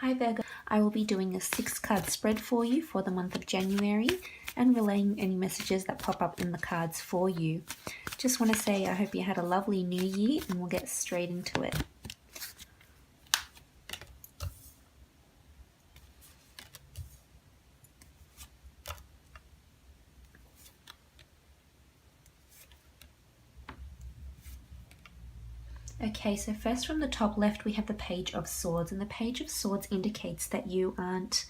Hi Virgo, I will be doing a 6-card spread for you for the month of January and relaying any messages that pop up in the cards for you. Just want to say I hope you had a lovely new year and we'll get straight into it. Okay, so first from the top left we have the Page of Swords, and the Page of Swords indicates that you aren't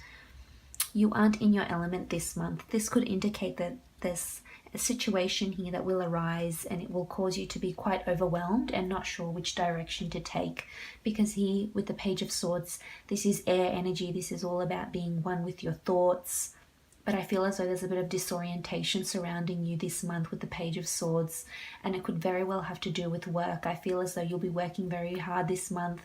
in your element this month. This could indicate that there's a situation here that will arise and it will cause you to be quite overwhelmed and not sure which direction to take, because here with the Page of Swords, this is air energy. This is all about being one with your thoughts. But I feel as though there's a bit of disorientation surrounding you this month with the Page of Swords, and it could very well have to do with work. I feel as though you'll be working very hard this month,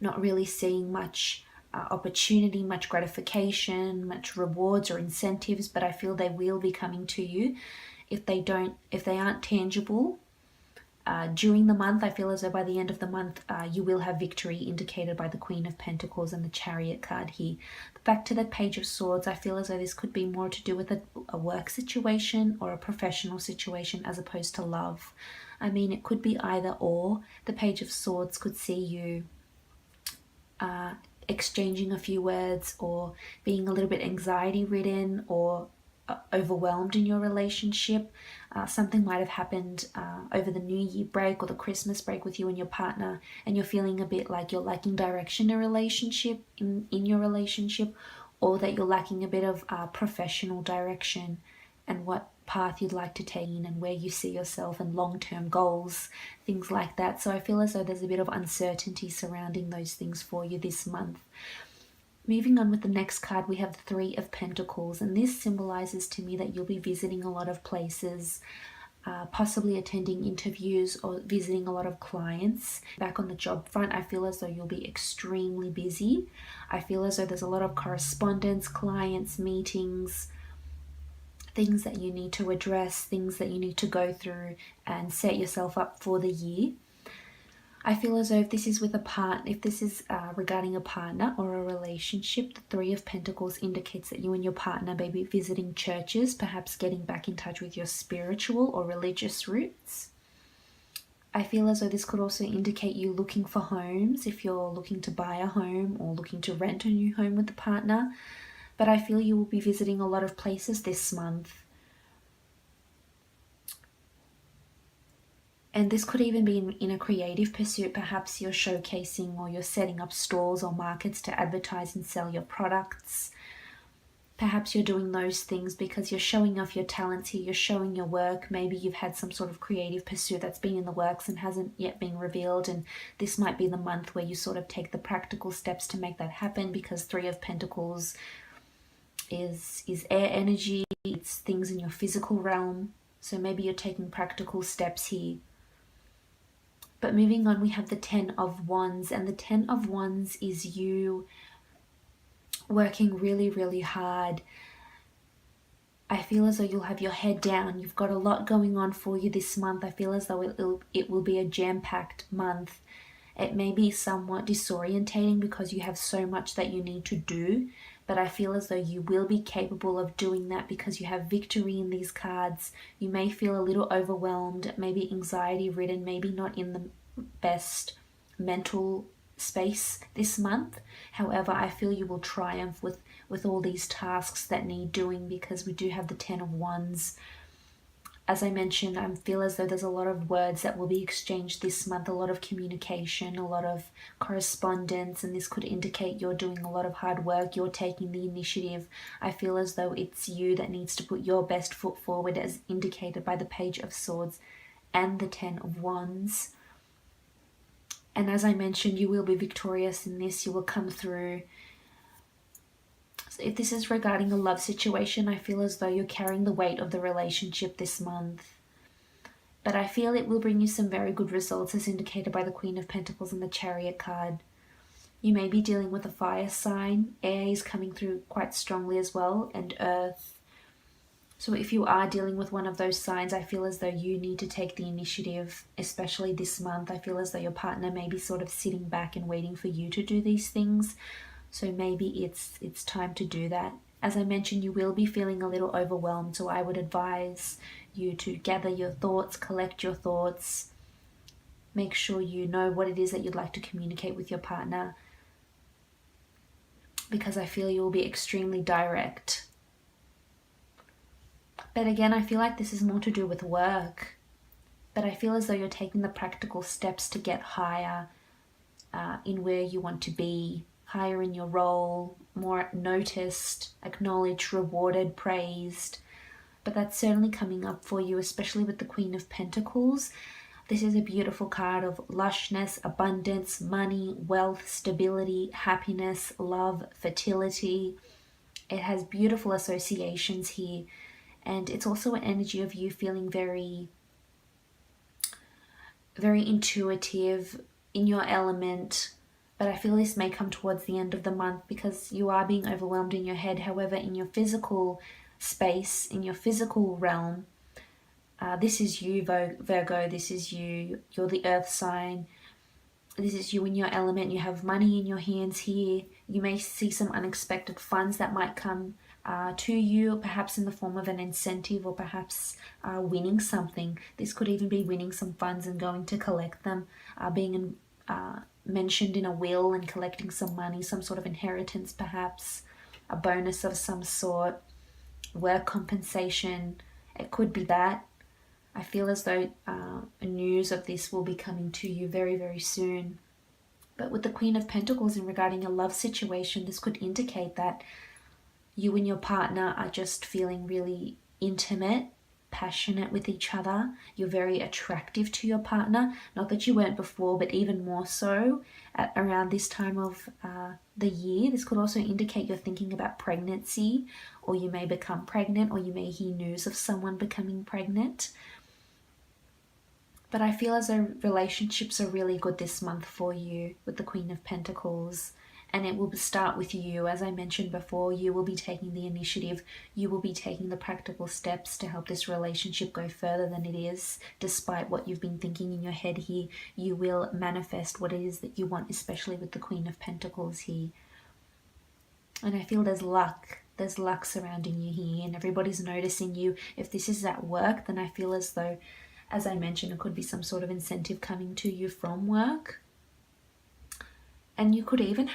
not really seeing much opportunity, much gratification, much rewards or incentives, but I feel they will be coming to you. If they aren't tangible during the month, I feel as though by the end of the month you will have victory, indicated by the Queen of Pentacles and the Chariot card here. But back to the Page of Swords, I feel as though this could be more to do with a work situation or a professional situation as opposed to love. I mean, it could be either or. The Page of Swords could see you exchanging a few words or being a little bit anxiety ridden or overwhelmed in your relationship. Something might have happened over the New Year break or the Christmas break with you and your partner, and you're feeling a bit like you're lacking direction in your relationship, or that you're lacking a bit of professional direction and what path you'd like to take in and where you see yourself and long-term goals, things like that. So I feel as though there's a bit of uncertainty surrounding those things for you this month. Moving on with the next card, we have the Three of Pentacles, and this symbolizes to me that you'll be visiting a lot of places, possibly attending interviews or visiting a lot of clients. Back on the job front, I feel as though you'll be extremely busy. I feel as though there's a lot of correspondence, clients, meetings, things that you need to address, things that you need to go through and set yourself up for the year. I feel as though if this is regarding a partner or a relationship, the Three of Pentacles indicates that you and your partner may be visiting churches, perhaps getting back in touch with your spiritual or religious roots. I feel as though this could also indicate you looking for homes, if you're looking to buy a home or looking to rent a new home with the partner. But I feel you will be visiting a lot of places this month. And this could even be in a creative pursuit. Perhaps you're showcasing or you're setting up stores or markets to advertise and sell your products. Perhaps you're doing those things because you're showing off your talents here, you're showing your work. Maybe you've had some sort of creative pursuit that's been in the works and hasn't yet been revealed, and this might be the month where you sort of take the practical steps to make that happen, because Three of Pentacles is air energy, it's things in your physical realm. So maybe you're taking practical steps here. But moving on, we have the Ten of Wands, and the Ten of Wands is you working really, really hard. I feel as though you'll have your head down. You've got a lot going on for you this month. I feel as though it will be a jam-packed month. It may be somewhat disorientating because you have so much that you need to do, but I feel as though you will be capable of doing that because you have victory in these cards. You may feel a little overwhelmed, maybe anxiety ridden, maybe not in the best mental space this month. However, I feel you will triumph with all these tasks that need doing, because we do have the Ten of Wands. As I mentioned, I feel as though there's a lot of words that will be exchanged this month, a lot of communication, a lot of correspondence, and this could indicate you're doing a lot of hard work, you're taking the initiative. I feel as though it's you that needs to put your best foot forward, as indicated by the Page of Swords and the Ten of Wands. And as I mentioned, you will be victorious in this, you will come through. If this is regarding a love situation, I feel as though you're carrying the weight of the relationship this month. But I feel it will bring you some very good results, as indicated by the Queen of Pentacles and the Chariot card. You may be dealing with a fire sign. Air is coming through quite strongly as well, and earth. So if you are dealing with one of those signs, I feel as though you need to take the initiative, especially this month. I feel as though your partner may be sort of sitting back and waiting for you to do these things. So maybe it's time to do that. As I mentioned, you will be feeling a little overwhelmed, so I would advise you to gather your thoughts, collect your thoughts, make sure you know what it is that you'd like to communicate with your partner, because I feel you will be extremely direct. But again, I feel like this is more to do with work. But I feel as though you're taking the practical steps to get higher in where you want to be, higher in your role, more noticed, acknowledged, rewarded, praised. But that's certainly coming up for you, especially with the Queen of Pentacles. This is a beautiful card of lushness, abundance, money, wealth, stability, happiness, love, fertility. It has beautiful associations here. And it's also an energy of you feeling very, very intuitive, in your element. But I feel this may come towards the end of the month because you are being overwhelmed in your head. However, in your physical space, in your physical realm, this is you, Virgo. This is you. You're the earth sign. This is you in your element. You have money in your hands here. You may see some unexpected funds that might come to you, perhaps in the form of an incentive, or perhaps winning something. This could even be winning some funds and going to collect them, being mentioned in a will and collecting some money, some sort of inheritance perhaps, a bonus of some sort, work compensation. It could be that. I feel as though news of this will be coming to you very, very soon. But with the Queen of Pentacles in regarding a love situation, this could indicate that you and your partner are just feeling really intimate, passionate with each other. You're very attractive to your partner. Not that you weren't before, but even more so at around this time of the year. This could also indicate you're thinking about pregnancy, or you may become pregnant, or you may hear news of someone becoming pregnant. But I feel as though relationships are really good this month for you with the Queen of Pentacles. And it will start with you. As I mentioned before, you will be taking the initiative. You will be taking the practical steps to help this relationship go further than it is. Despite what you've been thinking in your head here, you will manifest what it is that you want, especially with the Queen of Pentacles here. And I feel there's luck. There's luck surrounding you here, and everybody's noticing you. If this is at work, then I feel as though, as I mentioned, it could be some sort of incentive coming to you from work. And you could even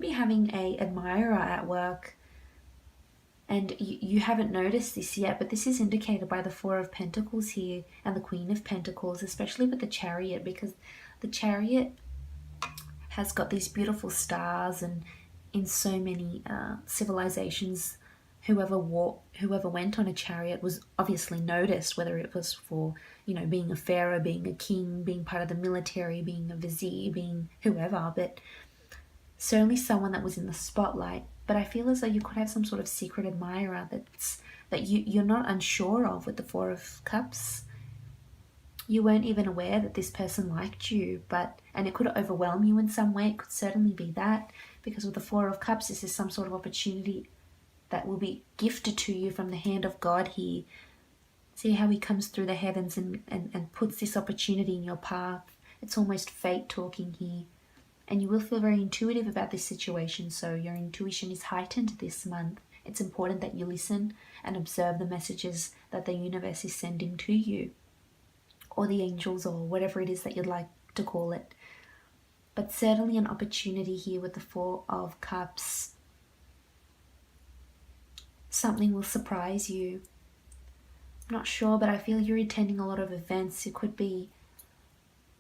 be having a admirer at work, and you haven't noticed this yet, but this is indicated by the Four of Pentacles here and the Queen of Pentacles, especially with the Chariot, because the Chariot has got these beautiful stars, and in so many civilizations, whoever went on a chariot was obviously noticed, whether it was for, being a pharaoh, being a king, being part of the military, being a vizier, being whoever, but certainly someone that was in the spotlight. But I feel as though you could have some sort of secret admirer that you're not unsure of with the Four of Cups. You weren't even aware that this person liked you, and it could overwhelm you in some way. It could certainly be that, because with the Four of Cups, this is some sort of opportunity that will be gifted to you from the hand of God here. See how he comes through the heavens and puts this opportunity in your path. It's almost fate talking here. And you will feel very intuitive about this situation, so your intuition is heightened this month. It's important that you listen and observe the messages that the universe is sending to you, or the angels, or whatever it is that you'd like to call it. But certainly an opportunity here with the Four of Cups. Something will surprise you. I'm not sure, but I feel you're attending a lot of events. It could be,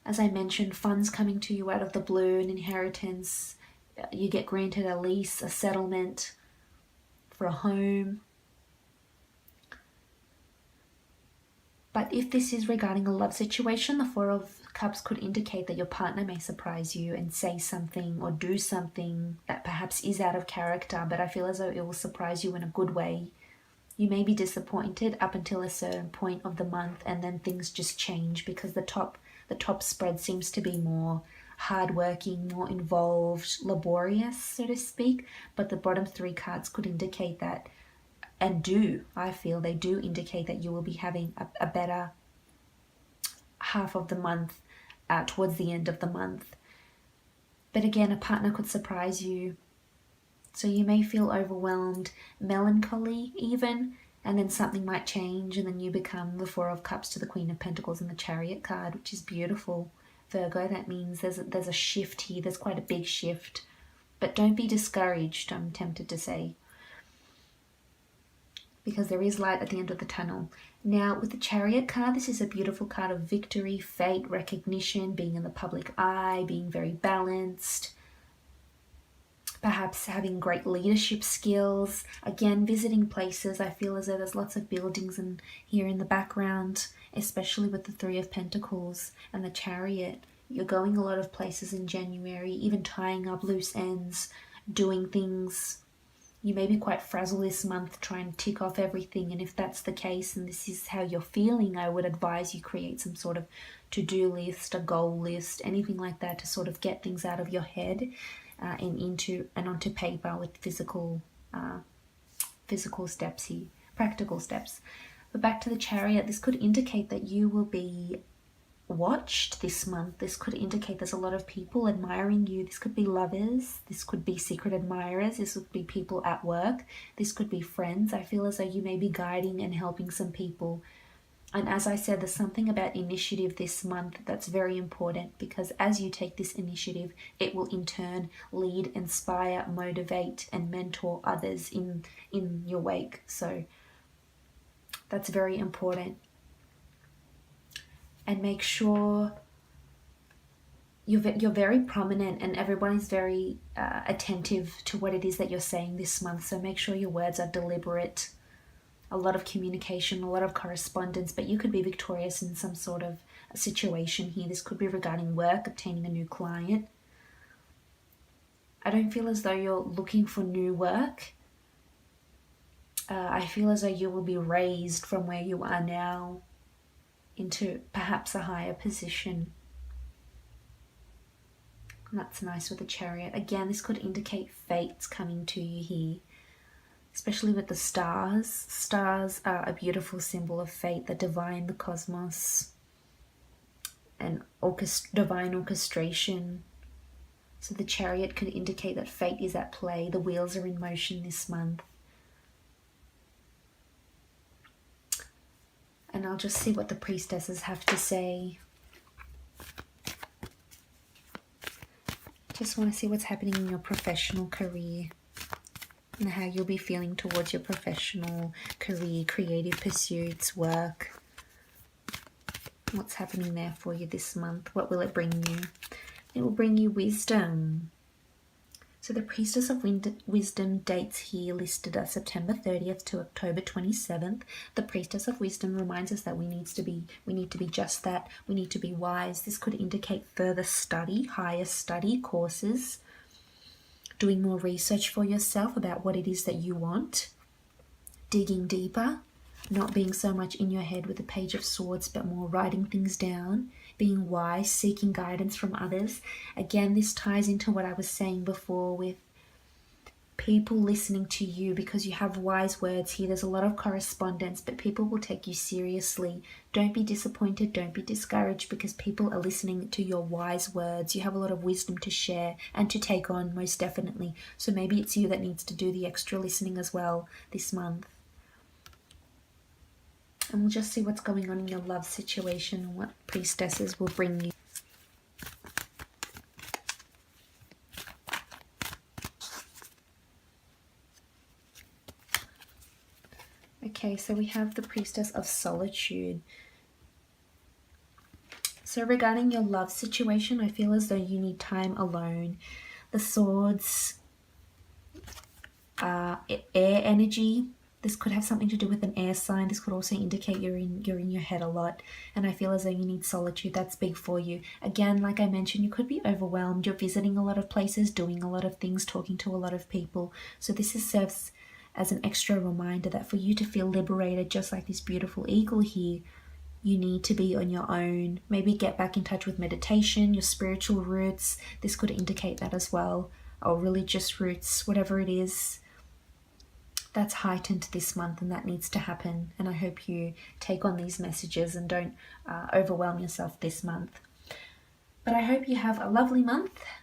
as I mentioned, funds coming to you out of the blue, an inheritance. You get granted a lease, a settlement for a home. But if this is regarding a love situation, the Four of Cups could indicate that your partner may surprise you and say something or do something that perhaps is out of character, but I feel as though it will surprise you in a good way. You may be disappointed up until a certain point of the month, and then things just change because the top spread seems to be more hardworking, more involved, laborious, so to speak. But the bottom three cards could indicate that I feel they do indicate that you will be having a better half of the month towards the end of the month. But again, a partner could surprise you. So you may feel overwhelmed, melancholy even, and then something might change and then you become the Four of Cups to the Queen of Pentacles and the Chariot card, which is beautiful. Virgo, that means there's a shift here. There's quite a big shift. But don't be discouraged, I'm tempted to say, because there is light at the end of the tunnel. Now, with the Chariot card, this is a beautiful card of victory, fate, recognition, being in the public eye, being very balanced, perhaps having great leadership skills. Again, visiting places. I feel as though there's lots of buildings here in the background, especially with the Three of Pentacles and the Chariot. You're going a lot of places in January, even tying up loose ends, doing things. You may be quite frazzled this month trying to tick off everything, and if that's the case and this is how you're feeling, I would advise you create some sort of to-do list, a goal list, anything like that to sort of get things out of your head and onto paper with physical steps here, practical steps. But back to the Chariot, this could indicate that you will be watched this month. This could indicate there's a lot of people admiring you. This could be lovers, this could be secret admirers, this would be people at work, this could be friends. I feel as though you may be guiding and helping some people. And as I said, there's something about initiative this month that's very important, because as you take this initiative, it will in turn lead, inspire, motivate, and mentor others in your wake. So that's very important. And make sure you're very prominent and everyone is very attentive to what it is that you're saying this month. So make sure your words are deliberate. A lot of communication, a lot of correspondence, but you could be victorious in some sort of a situation here. This could be regarding work, obtaining a new client. I don't feel as though you're looking for new work. I feel as though you will be raised from where you are now into perhaps a higher position. And that's nice with the Chariot. Again, this could indicate fate's coming to you here, especially with the stars. Stars are a beautiful symbol of fate, the divine, the cosmos, and divine orchestration. So the Chariot could indicate that fate is at play. The wheels are in motion this month. And I'll just see what the priestesses have to say. Just want to see what's happening in your professional career and how you'll be feeling towards your professional career, creative pursuits, work. What's happening there for you this month? What will it bring you? It will bring you wisdom. So the Priestess of Wisdom dates here listed as September 30th to October 27th. The Priestess of Wisdom reminds us that we need to be just that. We need to be wise. This could indicate further study, higher study courses, doing more research for yourself about what it is that you want, digging deeper, not being so much in your head with the Page of Swords, but more writing things down, being wise, seeking guidance from others. Again, this ties into what I was saying before with people listening to you, because you have wise words here. There's a lot of correspondence, but people will take you seriously. Don't be disappointed, don't be discouraged, because people are listening to your wise words. You have a lot of wisdom to share and to take on, most definitely. So maybe it's you that needs to do the extra listening as well this month. And we'll just see what's going on in your love situation and what priestesses will bring you. Okay, so we have the Priestess of Solitude. So regarding your love situation, I feel as though you need time alone. The Swords are air energy. This could have something to do with an air sign. This could also indicate you're in your head a lot. And I feel as though you need solitude. That's big for you. Again, like I mentioned, you could be overwhelmed. You're visiting a lot of places, doing a lot of things, talking to a lot of people. So this serves as an extra reminder that for you to feel liberated, just like this beautiful eagle here, you need to be on your own. Maybe get back in touch with meditation, your spiritual roots. This could indicate that as well. Or religious roots, whatever it is. that's heightened this month, and that needs to happen. And I hope you take on these messages and don't overwhelm yourself this month. But I hope you have a lovely month,